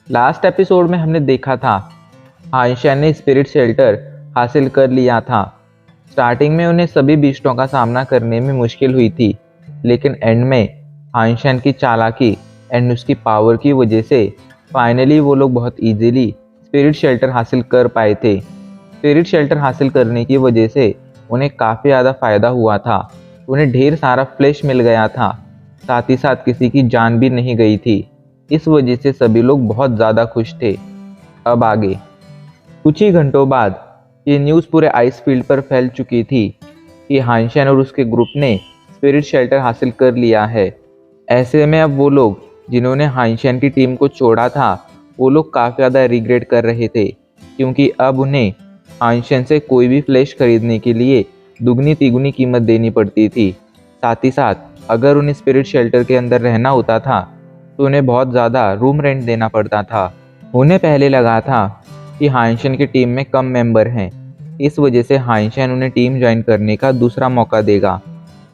Last episode में हमने देखा था हाइशैन ने स्पिरिट शेल्टर हासिल कर लिया था। स्टार्टिंग में उन्हें सभी बीस्टों का सामना करने में मुश्किल हुई थी, लेकिन एंड में हाइशैन की चालाकी एंड उसकी पावर की वजह से फाइनली वो लोग बहुत इजीली स्पिरिट शेल्टर हासिल कर पाए थे। स्पिरिट शेल्टर हासिल करने की वजह से उन्हें काफ़ी ज़्यादा फ़ायदा हुआ था। उन्हें ढेर सारा फ्लैश मिल गया था, साथ ही साथ किसी की जान भी नहीं गई थी। इस वजह से सभी लोग बहुत ज़्यादा खुश थे। अब आगे कुछ ही घंटों बाद ये न्यूज़ पूरे आइस फील्ड पर फैल चुकी थी कि हाइशैन और उसके ग्रुप ने स्पिरिट शेल्टर हासिल कर लिया है। ऐसे में अब वो लोग जिन्होंने हाइशैन की टीम को छोड़ा था, वो लोग काफ़ी ज़्यादा रिग्रेट कर रहे थे, क्योंकि अब उन्हें हाइशैन से कोई भी फ्लैश खरीदने के लिए दुगनी तिगुनी कीमत देनी पड़ती थी। साथ ही साथ अगर उन्हें स्पिरिट शेल्टर के अंदर रहना होता था तो उन्हें बहुत ज़्यादा रूम रेंट देना पड़ता था। उन्हें पहले लगा था कि हाइशैन की टीम में कम मेंबर हैं, इस वजह से हाइशैन उन्हें टीम ज्वाइन करने का दूसरा मौका देगा,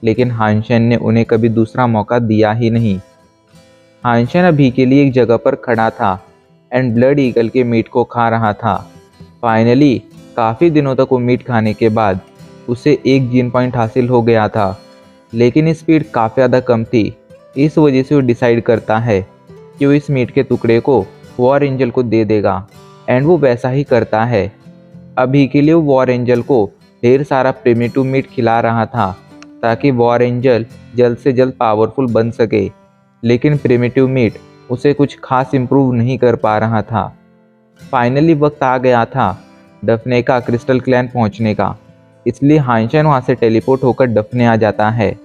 लेकिन हाइशैन ने उन्हें कभी दूसरा मौका दिया ही नहीं। हाइशैन अभी के लिए एक जगह पर खड़ा था एंड ब्लड ईगल के मीट को खा रहा था। फाइनली काफ़ी दिनों तक वो मीट खाने के बाद उसे एक जीन पॉइंट हासिल हो गया था, लेकिन स्पीड काफ़ी ज़्यादा कम थी। इस वजह से वो डिसाइड करता है कि वो इस मीट के टुकड़े को वॉर एंजल को दे देगा, एंड वो वैसा ही करता है। अभी के लिए वो वॉर एंजल को ढेर सारा प्रिमिटिव मीट खिला रहा था ताकि वॉर एंजल जल्द से जल्द पावरफुल बन सके, लेकिन प्रिमिटिव मीट उसे कुछ खास इम्प्रूव नहीं कर पा रहा था। फाइनली वक्त आ गया था डफने का क्रिस्टल क्लैन पहुंचने का, इसलिए हाइशैन वहां से टेलीपोर्ट होकर डफने आ जाता है।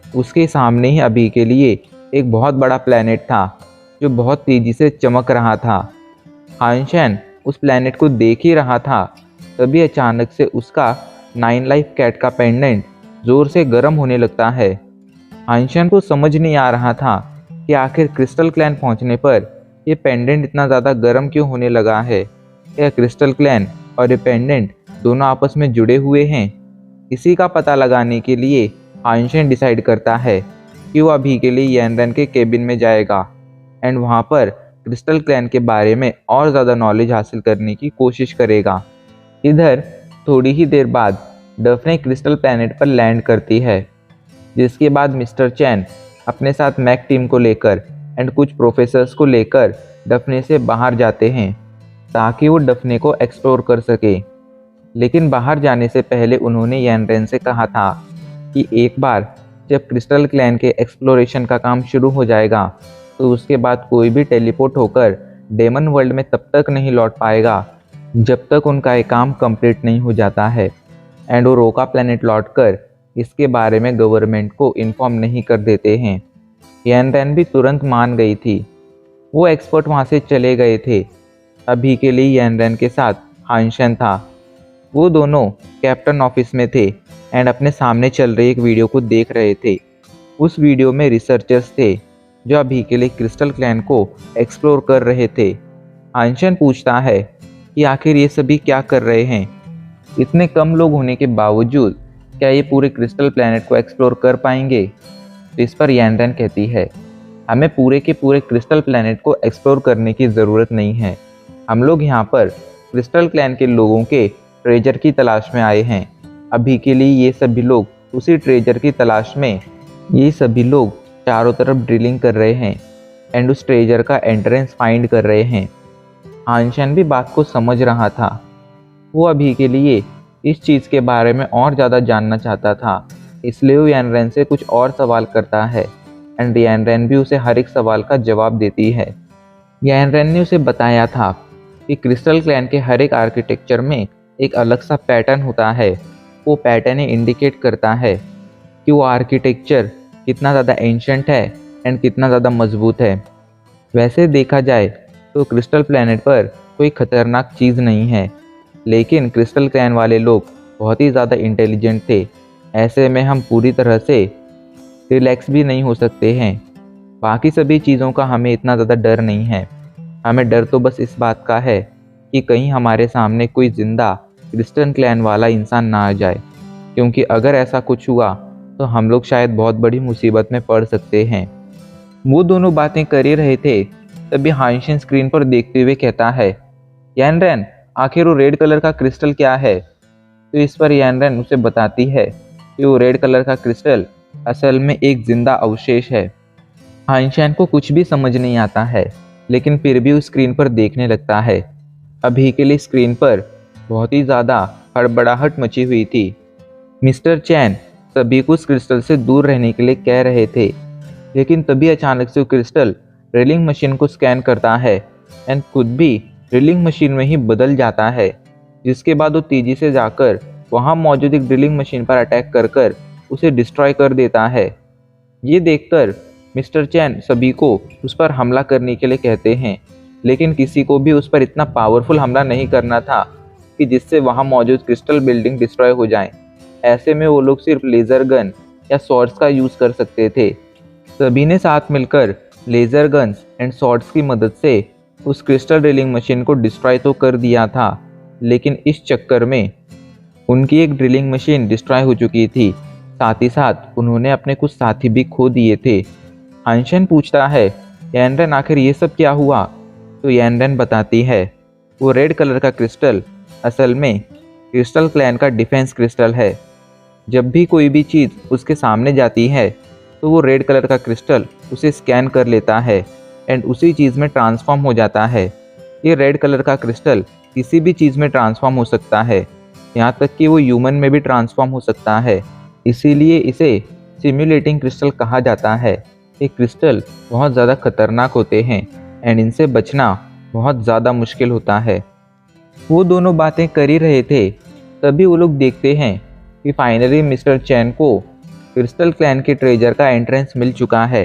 उसके सामने ही अभी के लिए एक बहुत बड़ा प्लेनेट था जो बहुत तेज़ी से चमक रहा था। हाइशैन उस प्लेनेट को देख ही रहा था, तभी अचानक से उसका 9 लाइफ कैट का पेंडेंट ज़ोर से गर्म होने लगता है। हाइशैन को समझ नहीं आ रहा था कि आखिर क्रिस्टल क्लैन पहुंचने पर ये पेंडेंट इतना ज़्यादा गर्म क्यों होने लगा है। क्या क्रिस्टल क्लैन और ये पेंडेंट दोनों आपस में जुड़े हुए हैं? इसी का पता लगाने के लिए हाइशैन डिसाइड करता है कि वो अभी के लिए यैनरेन के केबिन में जाएगा एंड वहाँ पर क्रिस्टल क्लैन के बारे में और ज़्यादा नॉलेज हासिल करने की कोशिश करेगा। इधर थोड़ी ही देर बाद डफने क्रिस्टल प्लैनेट पर लैंड करती है, जिसके बाद मिस्टर चैन अपने साथ मैक टीम को लेकर एंड कुछ प्रोफेसर्स को लेकर डफने से बाहर जाते हैं ताकि वो डफने को एक्सप्लोर कर सके। लेकिन बाहर जाने से पहले उन्होंने यैनरेन से कहा था कि एक बार जब क्रिस्टल क्लैन के एक्सप्लोरेशन का काम शुरू हो जाएगा तो उसके बाद कोई भी टेलीपोर्ट होकर डेमन वर्ल्ड में तब तक नहीं लौट पाएगा जब तक उनका एक काम कंप्लीट नहीं हो जाता है, एंड वो रोका प्लैनेट लौटकर इसके बारे में गवर्नमेंट को इन्फॉर्म नहीं कर देते हैं। यैनरेन भी तुरंत मान गई थी। वो एक्सपर्ट वहाँ से चले गए थे। अभी के लिए यैनरेन के साथ हाइशैन था। वो दोनों कैप्टन ऑफिस में थे एंड अपने सामने चल रही एक वीडियो को देख रहे थे। उस वीडियो में रिसर्चर्स थे जो अभी के लिए क्रिस्टल क्लैन को एक्सप्लोर कर रहे थे। हाइशैन पूछता है कि आखिर ये सभी क्या कर रहे हैं? इतने कम लोग होने के बावजूद क्या ये पूरे क्रिस्टल प्लैनेट को एक्सप्लोर कर पाएंगे? तो इस पर यैनरेन कहती है, हमें पूरे के पूरे क्रिस्टल प्लैनेट को एक्सप्लोर करने की ज़रूरत नहीं है। हम लोग यहाँ पर क्रिस्टल क्लैन के लोगों के ट्रेजर की तलाश में आए हैं। अभी के लिए ये सभी लोग उसी ट्रेजर की तलाश में ये सभी लोग चारों तरफ ड्रिलिंग कर रहे हैं एंड उस ट्रेजर का एंट्रेंस फाइंड कर रहे हैं। हाइशैन भी बात को समझ रहा था। वो अभी के लिए इस चीज़ के बारे में और ज़्यादा जानना चाहता था, इसलिए वो यैनरेन से कुछ और सवाल करता है एंड यैनरेन भी उसे हर एक सवाल का जवाब देती है। यैनरेन ने उसे बताया था कि क्रिस्टल क्लैन के हर एक आर्किटेक्चर में एक अलग सा पैटर्न होता है। वो पैटर्न ही इंडिकेट करता है कि वो आर्किटेक्चर कितना ज़्यादा एंशंट है एंड कितना ज़्यादा मजबूत है। वैसे देखा जाए तो क्रिस्टल प्लैनेट पर कोई खतरनाक चीज़ नहीं है, लेकिन क्रिस्टल क्लैन वाले लोग बहुत ही ज़्यादा इंटेलिजेंट थे। ऐसे में हम पूरी तरह से रिलैक्स भी नहीं हो सकते हैं। बाकी सभी चीज़ों का हमें इतना ज़्यादा डर नहीं है। हमें डर तो बस इस बात का है कि कहीं हमारे सामने कोई ज़िंदा क्रिस्टल क्लैन वाला इंसान ना आ जाए, क्योंकि अगर ऐसा कुछ हुआ तो हम लोग शायद बहुत बड़ी मुसीबत में पड़ सकते हैं। वो दोनों बातें कर ही रहे थे, तभी हाइंशन स्क्रीन पर देखते हुए कहता है, यानरेन आखिर वो रेड कलर का क्रिस्टल क्या है? तो इस पर यानरेन उसे बताती है कि वो रेड कलर का क्रिस्टल असल में एक जिंदा अवशेष है। हाइंशन को कुछ भी समझ नहीं आता है, लेकिन फिर भी उस स्क्रीन पर देखने लगता है। अभी के लिए स्क्रीन पर बहुत ही ज़्यादा हड़बड़ाहट मची हुई थी। मिस्टर चैन सभी को उस क्रिस्टल से दूर रहने के लिए कह रहे थे, लेकिन तभी अचानक से वो क्रिस्टल ड्रिलिंग मशीन को स्कैन करता है एंड खुद भी ड्रिलिंग मशीन में ही बदल जाता है, जिसके बाद वो तेजी से जाकर वहाँ मौजूद एक ड्रिलिंग मशीन पर अटैक कर उसे डिस्ट्रॉय कर देता है। ये देखकर मिस्टर चैन सभी को उस पर हमला करने के लिए कहते हैं, लेकिन किसी को भी उस पर इतना पावरफुल हमला नहीं करना था कि जिससे वहाँ मौजूद क्रिस्टल बिल्डिंग डिस्ट्रॉय हो जाए। ऐसे में वो लोग सिर्फ लेज़र गन या सॉर्ड्स का यूज़ कर सकते थे। सभी ने साथ मिलकर लेज़र गन्स एंड सॉर्ड्स की मदद से उस क्रिस्टल ड्रिलिंग मशीन को डिस्ट्रॉय तो कर दिया था, लेकिन इस चक्कर में उनकी एक ड्रिलिंग मशीन डिस्ट्रॉय हो चुकी थी। साथ ही साथ उन्होंने अपने कुछ साथी भी खो दिए थे। हाइंशन पूछता है, यानरेन आखिर ये सब क्या हुआ? तो यानरेन बताती है, वो रेड कलर का क्रिस्टल असल में क्रिस्टल क्लैन का डिफेंस क्रिस्टल है। जब भी कोई भी चीज़ उसके सामने जाती है तो वो रेड कलर का क्रिस्टल उसे स्कैन कर लेता है एंड उसी चीज़ में ट्रांसफॉर्म हो जाता है। ये रेड कलर का क्रिस्टल किसी भी चीज़ में ट्रांसफॉर्म हो सकता है, यहाँ तक कि वो ह्यूमन में भी ट्रांसफॉर्म हो सकता है। इसीलिए इसे सिम्युलेटिंग क्रिस्टल कहा जाता है। ये क्रिस्टल बहुत ज़्यादा खतरनाक होते हैं एंड इनसे बचना बहुत ज़्यादा मुश्किल होता है। वो दोनों बातें कर ही रहे थे, तभी वो लोग देखते हैं कि फाइनली मिस्टर चैन को क्रिस्टल क्लैन के ट्रेजर का एंट्रेंस मिल चुका है।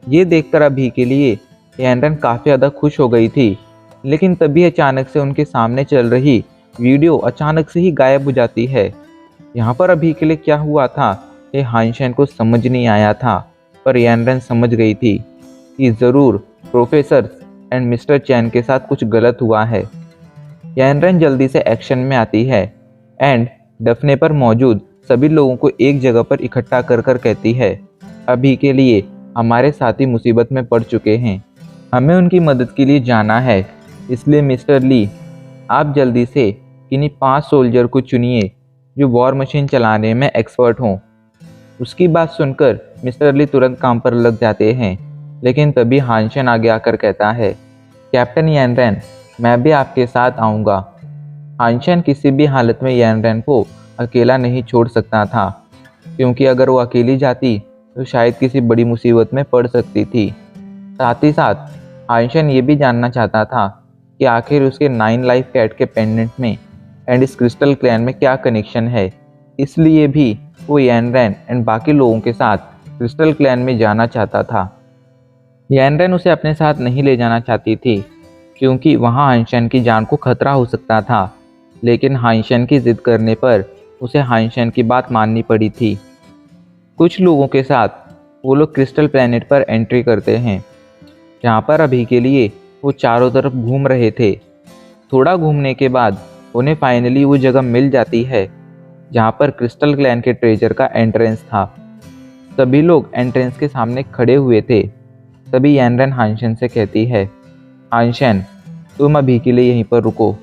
ये देखकर अभी के लिए यानरेन काफ़ी ज़्यादा खुश हो गई थी, लेकिन तभी अचानक से उनके सामने चल रही वीडियो अचानक से ही गायब हो जाती है। यहाँ पर अभी के लिए क्या हुआ था ये हाइंशन को समझ नहीं आया था, पर यानरेन समझ गई थी कि ज़रूर प्रोफेसर एंड मिस्टर चैन के साथ कुछ गलत हुआ है। यानरेन जल्दी से एक्शन में आती है एंड डफने पर मौजूद सभी लोगों को एक जगह पर इकट्ठा कर कहती है, अभी के लिए हमारे साथी मुसीबत में पड़ चुके हैं, हमें उनकी मदद के लिए जाना है। इसलिए मिस्टर ली, आप जल्दी से किन्हीं 5 सोल्जर को चुनिए जो वॉर मशीन चलाने में एक्सपर्ट हों। उसकी बात सुनकर मिस्टर ली तुरंत काम पर लग जाते हैं, लेकिन तभी हाइंशन आगे आकर कहता है, कैप्टन यानरेन मैं भी आपके साथ आऊँगा। हाइंशन किसी भी हालत में यानरेन को अकेला नहीं छोड़ सकता था, क्योंकि अगर वो अकेली जाती तो शायद किसी बड़ी मुसीबत में पड़ सकती थी। साथ ही साथ हाइंशन ये भी जानना चाहता था कि आखिर उसके 9 लाइफ कैट के पेंडेंट में एंड इस क्रिस्टल क्लैन में क्या कनेक्शन है। इसलिए भी वो यानरेन एंड बाकी लोगों के साथ क्रिस्टल क्लैन में जाना चाहता था। यानरेन उसे अपने साथ नहीं ले जाना चाहती थी, क्योंकि वहाँ हाइंशन की जान को खतरा हो सकता था, लेकिन हाइंशन की जिद करने पर उसे हाइंशन की बात माननी पड़ी थी। कुछ लोगों के साथ वो लोग क्रिस्टल प्लैनेट पर एंट्री करते हैं, जहाँ पर अभी के लिए वो चारों तरफ घूम रहे थे। थोड़ा घूमने के बाद उन्हें फाइनली वो जगह मिल जाती है जहाँ पर क्रिस्टल क्लैन के ट्रेजर का एंट्रेंस था। सभी लोग एंट्रेंस के सामने खड़े हुए थे। तभी यानरेन हाइंशन से कहती है, हाइंशन तुम अभी के लिए यहीं पर रुको,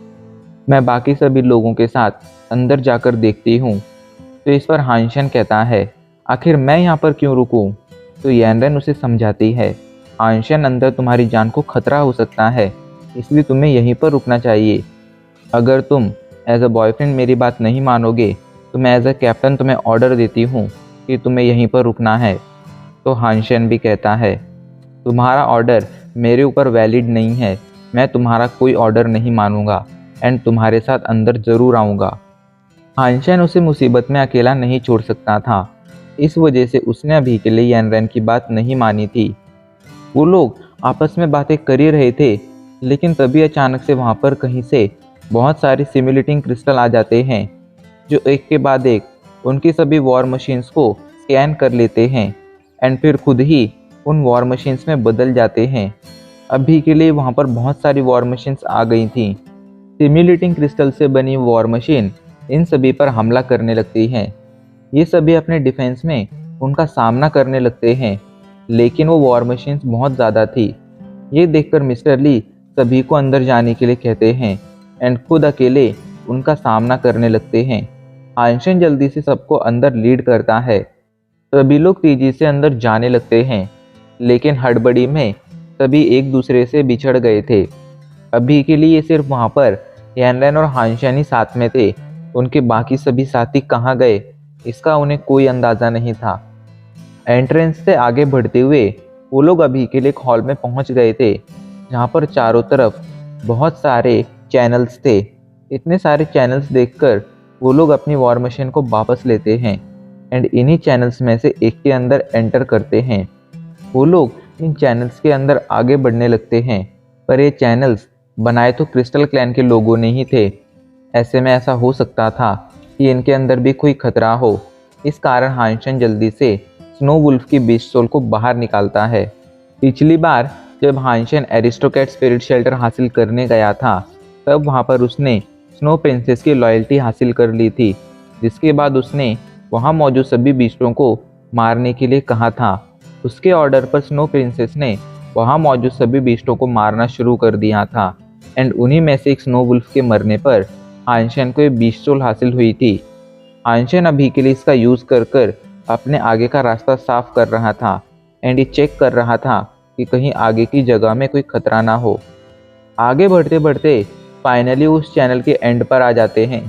मैं बाकी सभी लोगों के साथ अंदर जाकर देखती हूँ। तो इस पर हाइंशन कहता है, आखिर मैं यहाँ पर क्यों रुकूँ? तो यानरेन उसे समझाती है, हाइंशन अंदर तुम्हारी जान को खतरा हो सकता है, इसलिए तुम्हें यहीं पर रुकना चाहिए। अगर तुम एज अ बॉयफ्रेंड मेरी बात नहीं मानोगे तो मैं एज अ कैप्टन तुम्हें ऑर्डर देती हूँ कि तुम्हें यहीं पर रुकना है। तो हाइंशन भी कहता है, तुम्हारा ऑर्डर मेरे ऊपर वैलिड नहीं है, मैं तुम्हारा कोई ऑर्डर नहीं मानूंगा एंड तुम्हारे साथ अंदर ज़रूर आऊँगा। हाइंशन उसे मुसीबत में अकेला नहीं छोड़ सकता था, इस वजह से उसने अभी के लिए यानरेन की बात नहीं मानी थी। वो लोग आपस में बातें कर ही रहे थे, लेकिन तभी अचानक से वहाँ पर कहीं से बहुत सारे सिम्युलेटिंग क्रिस्टल आ जाते हैं, जो एक के बाद एक उनकी सभी वॉर मशीन्स को स्कैन कर लेते हैं एंड फिर खुद ही उन वॉर मशीन्स में बदल जाते हैं। अभी के लिए वहाँ पर बहुत सारी वॉर मशीन्स आ गई थीं। सिम्युलेटिंग क्रिस्टल से बनी वॉर मशीन इन सभी पर हमला करने लगती हैं। ये सभी अपने डिफेंस में उनका सामना करने लगते हैं, लेकिन वो वॉर मशीन्स बहुत ज़्यादा थी। ये देखकर मिस्टर ली सभी को अंदर जाने के लिए कहते हैं एंड खुद अकेले उनका सामना करने लगते हैं। हाइंशन जल्दी से सबको अंदर लीड करता है। सभी लोग तेजी से अंदर जाने लगते हैं, लेकिन हड़बड़ी में सभी एक दूसरे से बिछड़ गए थे। अभी के लिए सिर्फ वहाँ पर यानरेन और हाइंशन ही साथ में थे। उनके बाकी सभी साथी कहाँ गए, इसका उन्हें कोई अंदाज़ा नहीं था। एंट्रेंस से आगे बढ़ते हुए वो लोग अभी के लिए एक हॉल में पहुंच गए थे, जहां पर चारों तरफ बहुत सारे चैनल्स थे। इतने सारे चैनल्स देखकर वो लोग अपनी वॉर मशीन को वापस लेते हैं एंड इन्हीं चैनल्स में से एक के अंदर एंटर करते हैं। वो लोग इन चैनल्स के अंदर आगे बढ़ने लगते हैं, पर ये चैनल्स बनाए तो क्रिस्टल क्लैन के लोगों ने ही थे। ऐसे में ऐसा हो सकता था कि इनके अंदर भी कोई खतरा हो। इस कारण हाइंशन जल्दी से स्नो वुल्फ की बीस्ट सोल को बाहर निकालता है। पिछली बार जब हाइंशन एरिस्टोक्रेट स्पिरिट शेल्टर हासिल करने गया था, तब वहाँ पर उसने स्नो प्रिंसेस की लॉयल्टी हासिल कर ली थी, जिसके बाद उसने वहाँ मौजूद सभी बीस्टों को मारने के लिए कहा था। उसके ऑर्डर पर स्नो प्रिंसेस ने वहाँ मौजूद सभी बीस्टों को मारना शुरू कर दिया था एंड उन्हीं में से एक स्नो वुल्फ के मरने पर हाइंशन को ये बीस्ट सोल हासिल हुई थी। हाइंशन अभी के लिए इसका यूज़ कर अपने आगे का रास्ता साफ कर रहा था एंड ये चेक कर रहा था कि कहीं आगे की जगह में कोई खतरा ना हो। आगे बढ़ते बढ़ते फाइनली उस चैनल के एंड पर आ जाते हैं।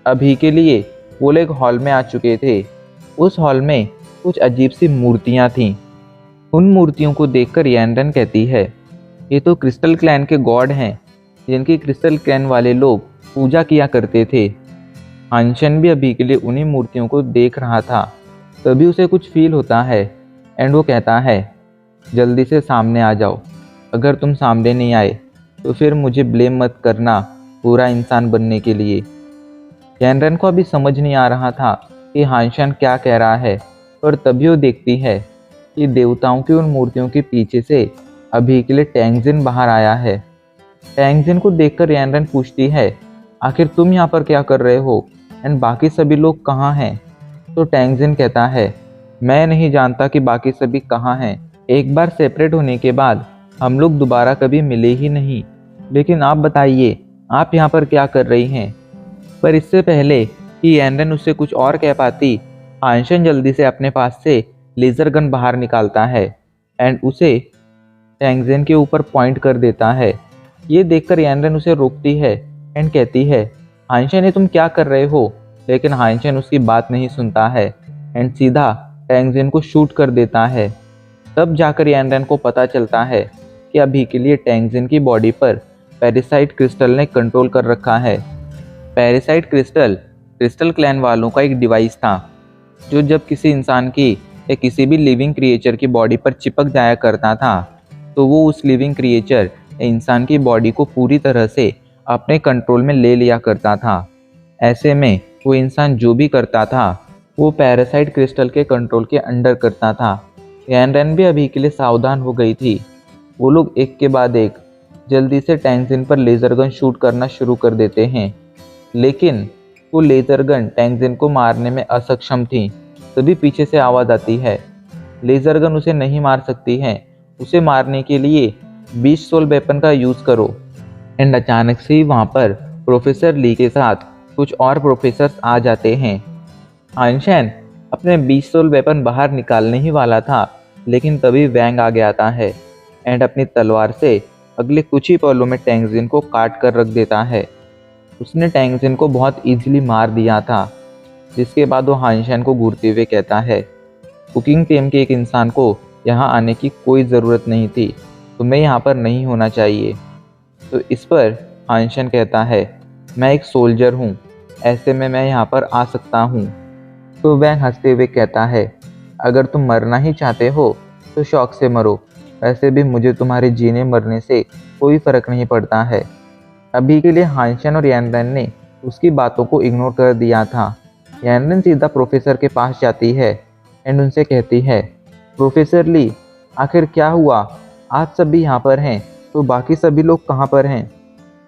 अभी के लिए वो लोग हॉल में आ चुके थे। उस हॉल में कुछ अजीब सी मूर्तियाँ थीं। उन मूर्तियों को देखकर यानरेन कहती है, ये तो क्रिस्टल क्लैन के गॉड हैं, जिनकी क्रिस्टल क्लैन वाले लोग पूजा किया करते थे। हाइंशन भी अभी के लिए उन्हीं मूर्तियों को देख रहा था। तभी उसे कुछ फील होता है एंड वो कहता है, जल्दी से सामने आ जाओ। अगर तुम सामने नहीं आए तो फिर मुझे ब्लेम मत करना पूरा इंसान बनने के लिए। यानरेन को अभी समझ नहीं आ रहा था कि हाइंशन क्या कह रहा है, पर तभी वो देखती है कि देवताओं की उन मूर्तियों के पीछे से अभी के लिए टैंगजिन बाहर आया है। टैंगजिन को देखकर यानरेन पूछती है, आखिर तुम यहाँ पर क्या कर रहे हो एंड बाकी सभी लोग कहाँ हैं? तो टैंगजिन कहता है, मैं नहीं जानता कि बाकी सभी कहाँ हैं। एक बार सेपरेट होने के बाद हम लोग दोबारा कभी मिले ही नहीं। लेकिन आप बताइए, आप यहाँ पर क्या कर रही हैं? पर इससे पहले कि यानरेन उससे कुछ और कह पाती, हाइंशन जल्दी से अपने पास से लेज़र गन बाहर निकालता है एंड उसे टैंगजिन के ऊपर पॉइंट कर देता है। ये देखकर यानरेन उसे रोकती है एंड कहती है, हाइंशन ये तुम क्या कर रहे हो? लेकिन हाइंशन उसकी बात नहीं सुनता है एंड सीधा टैंगजिन को शूट कर देता है। तब जाकर यानरेन को पता चलता है कि अभी के लिए टैंगजिन की बॉडी पर पैरासाइट क्रिस्टल ने कंट्रोल कर रखा है। पैरासाइट क्रिस्टल क्रिस्टल क्लैन वालों का एक डिवाइस था, जो जब किसी इंसान की या किसी भी लिविंग क्रिएचर की बॉडी पर चिपक जाया करता था, तो वो उस लिविंग क्रिएचर या इंसान की बॉडी को पूरी तरह से अपने कंट्रोल में ले लिया करता था। ऐसे में वो इंसान जो भी करता था वो पैरासाइट क्रिस्टल के कंट्रोल के अंडर करता था। यानरेन भी अभी के लिए सावधान हो गई थी। वो लोग एक के बाद एक जल्दी से टैंगजिन पर लेज़र गन शूट करना शुरू कर देते हैं, लेकिन वो लेज़र गन टैंगजिन को मारने में असक्षम थी। तभी पीछे से आवाज़ आती है, लेज़र गन उसे नहीं मार सकती है, उसे मारने के लिए बीस्ट सोल वेपन का यूज़ करो। एंड अचानक से ही वहाँ पर प्रोफेसर ली के साथ कुछ और प्रोफेसर्स आ जाते हैं। हाइंशन अपने बीस्ट सोल वेपन बाहर निकालने ही वाला था, लेकिन तभी वैंग आ जाता है एंड अपनी तलवार से अगले कुछ ही पलों में टैंगजिन को काट कर रख देता है। उसने टैंगजिन को बहुत ईजिली मार दिया था, जिसके बाद वो हाइंशन को घूरते हुए कहता है, कुकिंग टीम के एक इंसान को यहाँ आने की कोई ज़रूरत नहीं थी, तुम्हें यहाँ पर नहीं होना चाहिए। तो इस पर हाइंशन कहता है, मैं एक सोल्जर हूँ, ऐसे में मैं यहाँ पर आ सकता हूँ। तो वैंग हंसते हुए कहता है, अगर तुम मरना ही चाहते हो तो शौक से मरो, वैसे भी मुझे तुम्हारे जीने मरने से कोई फ़र्क नहीं पड़ता है। अभी के लिए हाइंशन और यानरेन ने उसकी बातों को इग्नोर कर दिया था। यानरेन सीधा प्रोफेसर के पास जाती है एंड उनसे कहती है, प्रोफेसर ली, आखिर क्या हुआ? आप सभी यहाँ पर हैं, तो बाकी सभी लोग कहाँ पर हैं?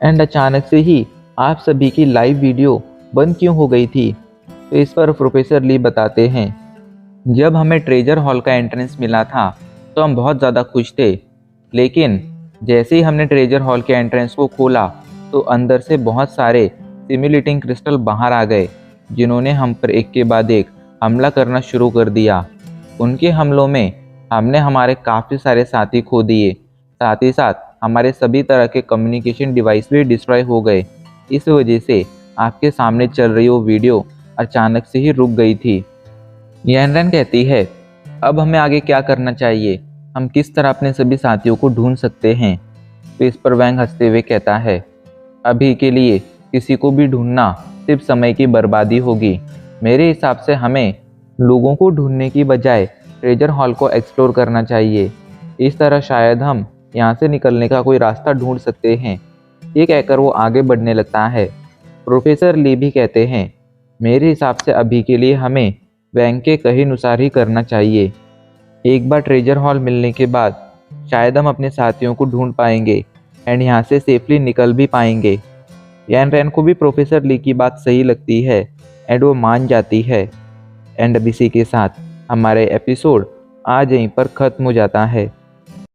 एंड अचानक से ही आप सभी की लाइव वीडियो बंद क्यों हो गई थी? तो इस पर प्रोफेसर ली बताते हैं, जब हमें ट्रेजर हॉल का एंट्रेंस मिला था तो हम बहुत ज़्यादा खुश थे, लेकिन जैसे ही हमने ट्रेजर हॉल के एंट्रेंस को खोला तो अंदर से बहुत सारे सिम्युलेटिंग क्रिस्टल बाहर आ गए, जिन्होंने हम पर एक के बाद एक हमला करना शुरू कर दिया। उनके हमलों में हमने हमारे काफ़ी सारे साथी खो दिए, साथ ही साथ हमारे सभी तरह के कम्युनिकेशन डिवाइस भी डिस्ट्रॉय हो गए। इस वजह से आपके सामने चल रही वो वीडियो अचानक से ही रुक गई थी। यानरन कहती है, अब हमें आगे क्या करना चाहिए? हम किस तरह अपने सभी साथियों को ढूंढ सकते हैं? तो इस पर वैंग हंसते हुए कहता है, अभी के लिए किसी को भी ढूंढना सिर्फ समय की बर्बादी होगी। मेरे हिसाब से हमें लोगों को ढूंढने की बजाय ट्रेजर हॉल को एक्सप्लोर करना चाहिए। इस तरह शायद हम यहाँ से निकलने का कोई रास्ता ढूंढ सकते हैं। ये कहकर वो आगे बढ़ने लगता है। प्रोफेसर ली भी कहते हैं, मेरे हिसाब से अभी के लिए हमें वैंग के कहे अनुसार ही करना चाहिए। एक बार ट्रेजर हॉल मिलने के बाद शायद हम अपने साथियों को ढूंढ पाएंगे एंड यहाँ से सेफली निकल भी पाएंगे। यान रैन को भी प्रोफेसर ली की बात सही लगती है एंड वो मान जाती है। एंड अब इसी के साथ हमारे एपिसोड आज यहीं पर ख़त्म हो जाता है।